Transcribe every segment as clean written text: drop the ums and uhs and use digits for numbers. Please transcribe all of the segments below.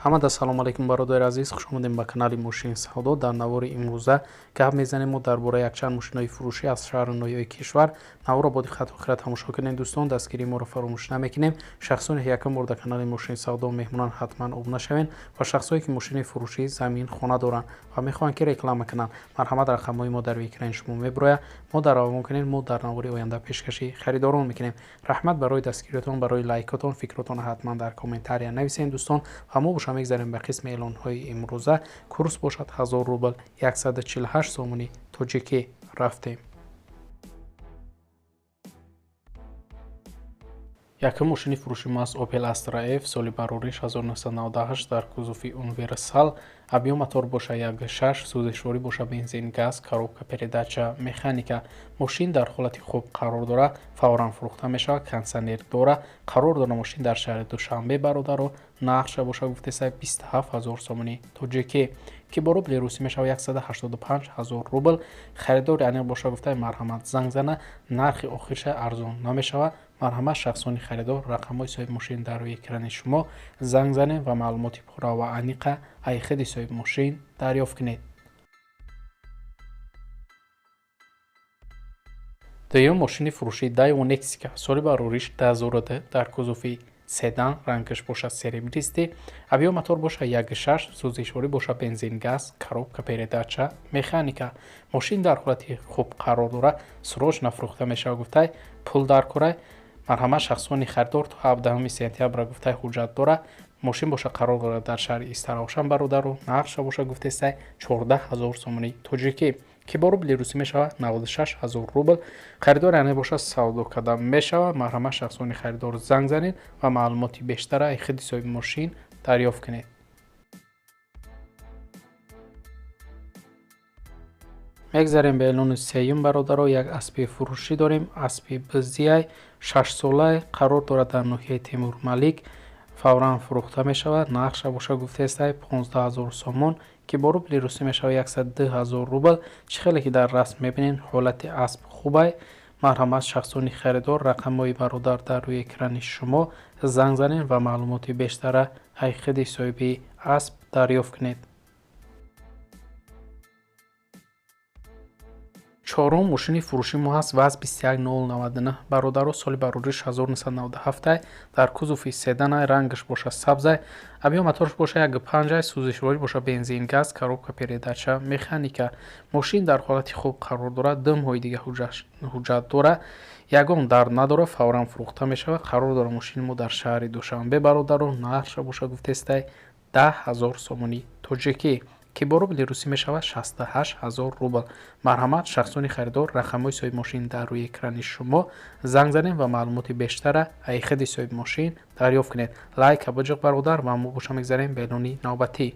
ҳамада салом алайкум бародари азиз, хуш омадем ба канали Мошини Савдо. Дар навори имрӯза гап мезанем мо дар бораи якчанд мошинои фурӯшӣ аз шаҳри ноҳияи кишвар. Навора боди хату хира тамошо кунем дӯстон, дастгирии моро фаромӯш намекунем. Шахсоне ки якум бор дар канали Мошини Савдо меҳмонанд, ҳатман обуна шавен ва шахсое ки мошини фурӯшӣ замин хона доранд ва мехоҳанд ки реклама кунанд, марҳамат рақамҳои мо дар экрани шумо мебирояд. мо дар аввал кунем, мо дар навори оянда пешкаши харидорон мекунем. раҳмат барои дастгириятон, барои лайкотон, фикротон ҳатман дар комментария нависем дӯстон ва мо боша мегзарем ба қисми эълонҳои имрӯза. курс бошад 1000 рубл, 148 сомони тоҷикӣ. рафтем. якум мошини фурӯши мо аст Opel Astra F, соли барориш 1998, дар кузуфи универсал. объем мотор боша 1.6, сӯзишворӣ боша бензин, газ, коробка передача, механика. мошин дар ҳолати хуб қарор дорад, фавран фурӯхта мешавад, кондитсионер дорад. қарор дорад мошин дар шаҳри Душанбе бародаро. нархша боша гуфтеса 27000 сомони тоҷикӣ ки бо рубли русӣ мешавад 185000 рубл. харидори аниқ боша гуфта марҳамат занг зана, нархи охирша арзон намешавад. марҳамат шахсони харидор, рақамҳои соҳиби мошин дар рӯи экрани шумо занг занед ва маълумоти пурра ва аниқа аз худи соҳиби мошин дарёфт кунед. дуюм мошини фурӯши Daewoo Nexika, соли барориш 2010, дар кузуфи седан, рангаш боша серебристи, объем мотор боша 1.6, сӯзишворӣ боша бензин, газ, коробка передача, механика. мошин дар ҳолати хуб қарор дорад, срочно фурӯхта мешавад гуфтай, пул дар кора. марҳамат шахсони харидор то 17 сентябр гуфтай ҳуҷҷат дорад. мошин боша қарор дорад дар шаҳри Истаравшан бародару. нархша боша гуфтесай 14000 сомони тоҷикӣ ки бо рубли русӣ мешавад 96000 рубл. харидор яъне боша савдо карда мешавад. марҳамат шахсони харидор занг занед ва маълумоти бештара аз худи соҳиби мошин дарёфт кунед. мегзарем ба эълони сеюм бародаро. як аспи фурӯшӣ дорем. аспи бзиай 6 солаи, қарор дорад дар ноҳияи Темурмалик, фавран фурӯхта мешавад. нархша боша гуфтесай 15000 сомон ки бо рубли русӣ мешавад 102000 рубл. чӣ хеле ки дар расм мебинем, ҳолати асп хубай. марҳамат шахсони харидор, рақамҳои бародар дар рӯи экрани шумо занг занед ва маълумоти бештара аз худи соҳиби асп дарёфт кунед. чорум мошини фурӯши мо ҳаст ВАЗ 21099, бародаро, соли барориш 1997, дар кузуфи седанай, рангаш боша сабзай, объем моторш боша 1.5, сӯзишворӣ боша бензин, газ, коробка передача, механика. мошин дар ҳолати хуб қарор дорад, 2 моҳи дига ҳуҷҷат дорад, ягон дард надорад, фавран фурӯхта мешавад. қарор дорад мошини мо дар шаҳри Душанбе бародаро. нархша боша гуфтестай 10000 сомони тоҷикӣ ки бо рубли русӣ мешавад 68000 рубл. марҳамат шахсони харидор, рақамҳои соҳиби мошин дар рӯи экрани шумо занг занед ва маълумоти бештара аз худи соҳиби мошин дарёфт кунед. лайка биҷиқ бародар ва мо боша мегзарем ба эълони навбатӣ.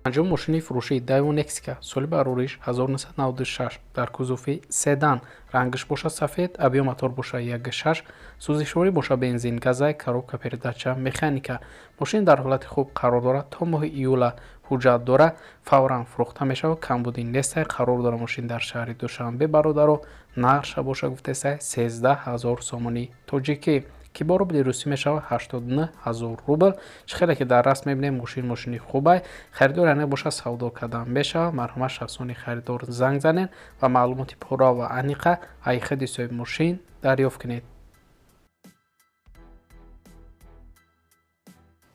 панҷум мошини фурӯши Daewoo Nexika, соли барориш 1996, дар кузуфи седан, рангаш боша сафед, объем мотор боша 1.6, сӯзишворӣ боша бензин, газай, коробка передача, механика. мошин дар ҳолати хуб қарор дорад, то моҳи июла ҳуҷҷат дорад, фавран фурӯхта мешавад, камбуди нестай. қарор дорад мошин дар шаҳри Душанбе бародаро. нархша боша гуфтесай 13000 сомони тоҷикӣ ки бо рубли русӣ мешавад 89000 рубл. чӣ хеле ки дар расм мебинем, мошини хубай. харидор яъне боша савдо карда мешавад. марҳамат шахсони харидор занг занед ва маълумоти пурра ва аниқа аз худи соҳиби мошин дарёфт кунед.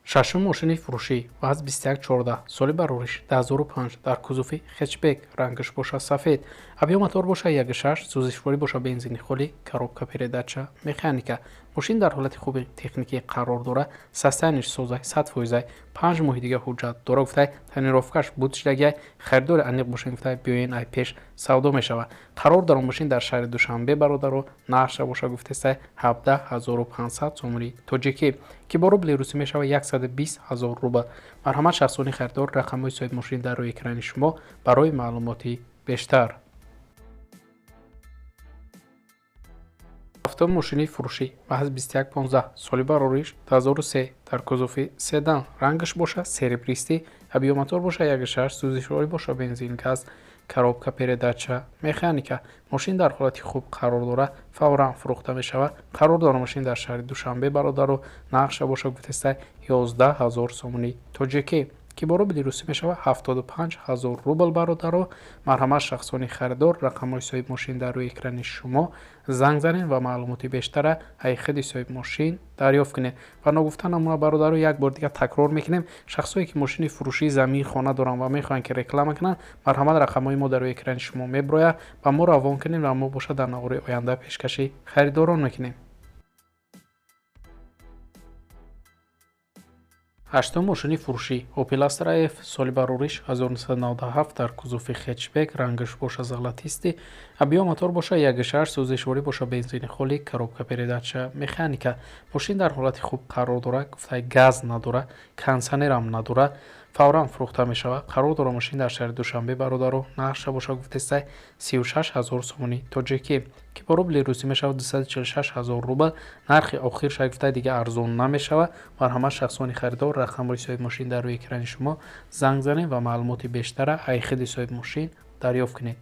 шашум мошини фурӯши ВАЗ 2114, соли барориш 2005, дар кузуфи хетчбек, рангаш боша сафед, объем мотор боша 1.6, сӯзишворӣ боша бензини холӣ, коробка передача, механика. мошин дар ҳолати хуби техникӣ қарор дорад, састайниш созай 100%, 5 моҳи дига ҳуҷҷат дорад гуфтай, тонировкаш будшдагиай. харидори аниқ бошем гуфтай, биёен ай пеш савдо мешавад. қарор дорад мошин дар шаҳри Душанбе бародаро. нархша боша гуфтесай 17500 сомони тоҷикӣ ки бо рубли русӣ мешавад 120000 рубл. марҳамат шахсони харидор, рақамҳои соҳиби мошин дар рӯи экрани шумо барои маълумоти бештар. ҳафтум мошини фурӯшӣ ВАЗ 2115, соли барориш 2003, дар кузуфи седан, рангаш боша серебристи, объем мотор боша 1.6, сӯзишворӣ боша бензин, газ, коробка передача механика. мошин дар ҳолати хуб қарор дорад, фавран фурӯхта мешавад. қарор дорад мошин дар шаҳри Душанбе бародару нақша бошад гуфтаста 11 000 сомони тоҷикӣ ки бо рубли русӣ мешавад 75 000 рубл бародару. марҳамат шахсони харидор рақамҳои соҳиби мошин дар рӯи экрани шумо занг занед ва маълумоти бештара ҳақиқати соҳиби мошин дарёфт кунед. ва ногуфта намуна бародару як бор дигар такрор мекунем, шахсое ки мошини фурӯшии замин хона доранд ва мехоҳанд ки реклама кунанд, марҳамат рақамҳои мо дар рӯи экрани шумо меброяд ва мо равон кунед ва мо бошад дар навбарои оянда пешкаши харидорон мекунем. ҳаштум мошини фурӯшӣ Opel Astra F соли барориш 1997 дар кузуфи хетчбек, рангаш боша золотисти, абиё мотор боша 1.6 сӯзишворӣ боша бензини холӣ, коробка передача механика. мошин дар ҳолати хуб қарор дорад, гуфтаи газ надорад, кондитсионерам надорад, фавран фурӯхта мешавад. қарор дорад мошин дар шаҳри Душанбе бародару нақша боша гуфтаи 36 000 сомони тоҷикӣ ки бо рубли русӣ мешавад 246 000 рубл. нархи охир шаҳр гуфтаи дига арзон намешавад. марҳамат шахсони харидор рақамҳои соҳиби мошин дар рӯи экрани шумо занг занед ва маълумоти бештара ҳақиқати соҳиби мошин дарёфт кунед.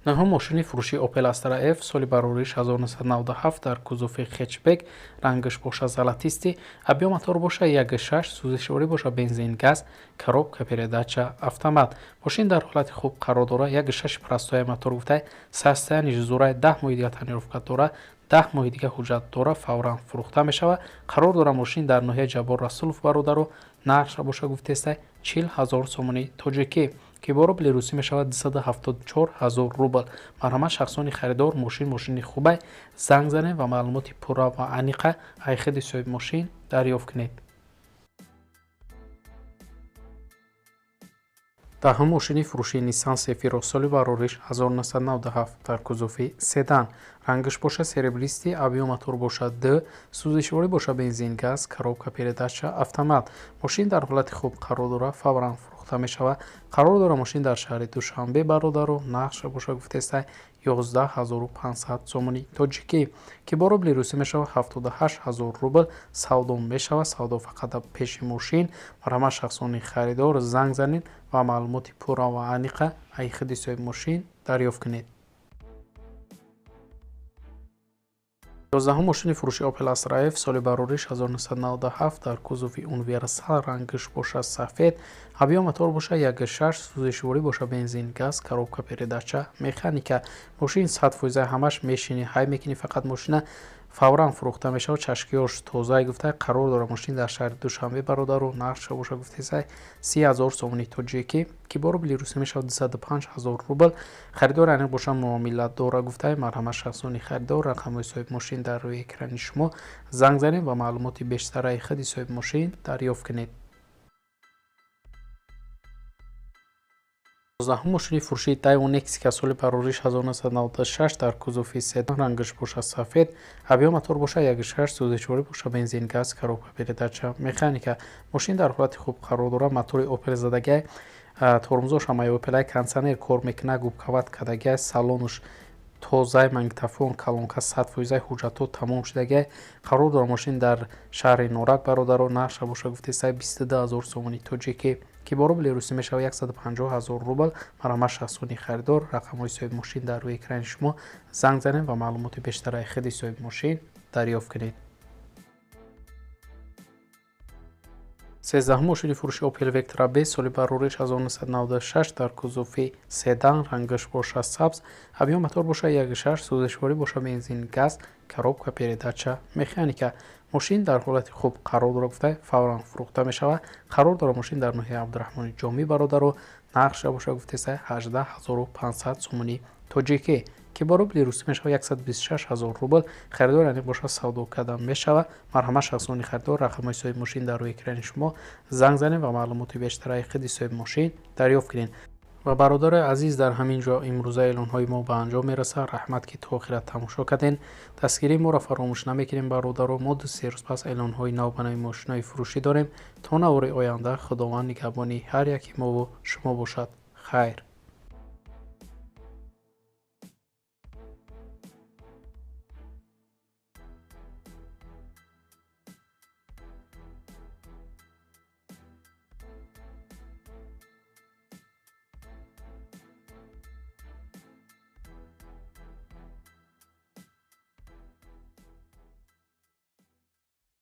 наҳум мошини фурӯшии Opel Astra F соли барориш 1997 дар кузуфи хетчбек, рангаш боша золотисти, абиё мотор боша 1.6 сӯзишворӣ боша бензин газ, коробка передача автомат. мошин дар ҳолати хуб қарор дорад, 1.6 простоя мотор гуфтаи состоянии зурай 10 моҳи дига танировка дорад, 10 моҳи дига ҳуҷҷат дорад, фавран фурӯхта мешавад. қарор дорад мошин дар ноҳияи Ҷабор Расулов бародару нақша боша гуфтаи 40 000 сомони тоҷикӣ ки бо рубли русӣ мешавад 274 000 рубл. марҳамат шахсони харидор мошини хубай, занг занед ва маълумоти пурра ва аниқа ҳақиқати соҳиби мошин дарёфт кунед. даҳум мошини фурӯшии Nissan Sefiro соли барориш 1997 дар кузуфи седан, рангаш боша серебристи, абиё мотор боша D, сӯзишворӣ боша бензин газ, коробка передача автомат. мошин дар ҳолати хуб қарор дорад, фавран фурӯхта мешавад. қарор дорад мошин дар шаҳри Душанбе бародару нақша боша гуфтаи 11 500 сомони тоҷикӣ ки бо рубли русӣ мешавад 78 000 рубл. савдо мешавад, савдо фақат дар пеши мошин. марҳамат шахсони харидор занг занед ва маълумоти пурра ва аниқа ҳақиқати соҳиби мошин дарёфт кунед. 11 мошини фурӯшии Opel Astra F соли барориш 1997 дар кузуфи универсал, рангаш боша сафед, абиё мотор боша 1.6 сӯзишворӣ боша бензин газ, коробка передача механика. мошин 100% ҳамаш мешини ҳай мекунӣ, фақат мошина фавран фурӯхта мешавад, чашкиёш тоза гуфта. қарор дорад мошин дар шаҳри Душанбе бародару нақша боша гуфтаи 30 000 сомони тоҷикӣ ки бо рубли русӣ мешавад 205 000 рубл. харидор аниқ боша муомилат дора гуфта. марҳамат шахсони харидор рақамҳои соҳиби мошин дар рӯи экрани шумо занг занед ва маълумоти бештара ҳақиқати соҳиби мошин дарёфт кунед. 12 мошини фурӯшии Daewoo Nexia соли барориш 1996 дар кузуфи седан, рангаш боша сафед, абиё мотор боша 1.6 сӯзишворӣ боша бензин газ, коробка передача механика. мошин дар ҳолати хуб қарор дорад, мотори Opel задагиай, тормозош ҳамаи Opel, кондитсионер кор мекунад, губкават кадагиай, салонуш тоза, магнитофон, колонка 100% ҳуҷҷатҳо тамом шудагиай. қарор дорад мошин дар шаҳри Норак бародару нақша боша гуфтаи 22 000 сомони тоҷикӣ ки бо рубли русӣ мешавад 150 000 рубл. марҳамат шахсони харидор рақамҳои соҳиби мошин дар рӯи экрани шумо занг занед ва маълумоти бештара ҳақиқати соҳиби мошин дарёфт кунед. 13 мошини фурӯшии Opel Vectra B соли барориш 1996 дар кузуфи седан, рангаш боша сабз, абиё мотор боша 1.6 сӯзишворӣ боша бензин газ, коробка передача механика. мошин дар ҳолати хуб қарор дорад гуфта, фавран фурӯхта мешавад. қарор дорад мошин дар ноҳияи Абдураҳмони Ҷомӣ бародару нақша боша гуфтаи 18 500 сомони тоҷикӣ ки бо рубли русӣ мешавад 126 000 рубл. харидор аниқ боша савдо карда мешавад. марҳамат шахсони харидор рақамҳои соҳиби мошин дар рӯи экрани шумо занг занед ва маълумоти бештара ҳақиқати соҳиби мошин дарёфт кунед. ва бародари азиз, дар ҳамин ҷо имрӯза эълонҳои мо ба анҷом мерасад. раҳмат ки то охира тамошо кардем. дастгирии моро фаромӯш намекунем бародаро. мо 2-3 рӯз пас эълонҳои нав ба нави мошинои фурӯшӣ дорем. то навбарои оянда худованд нигаҳбони ҳар яки мову шумо бошад. хайр.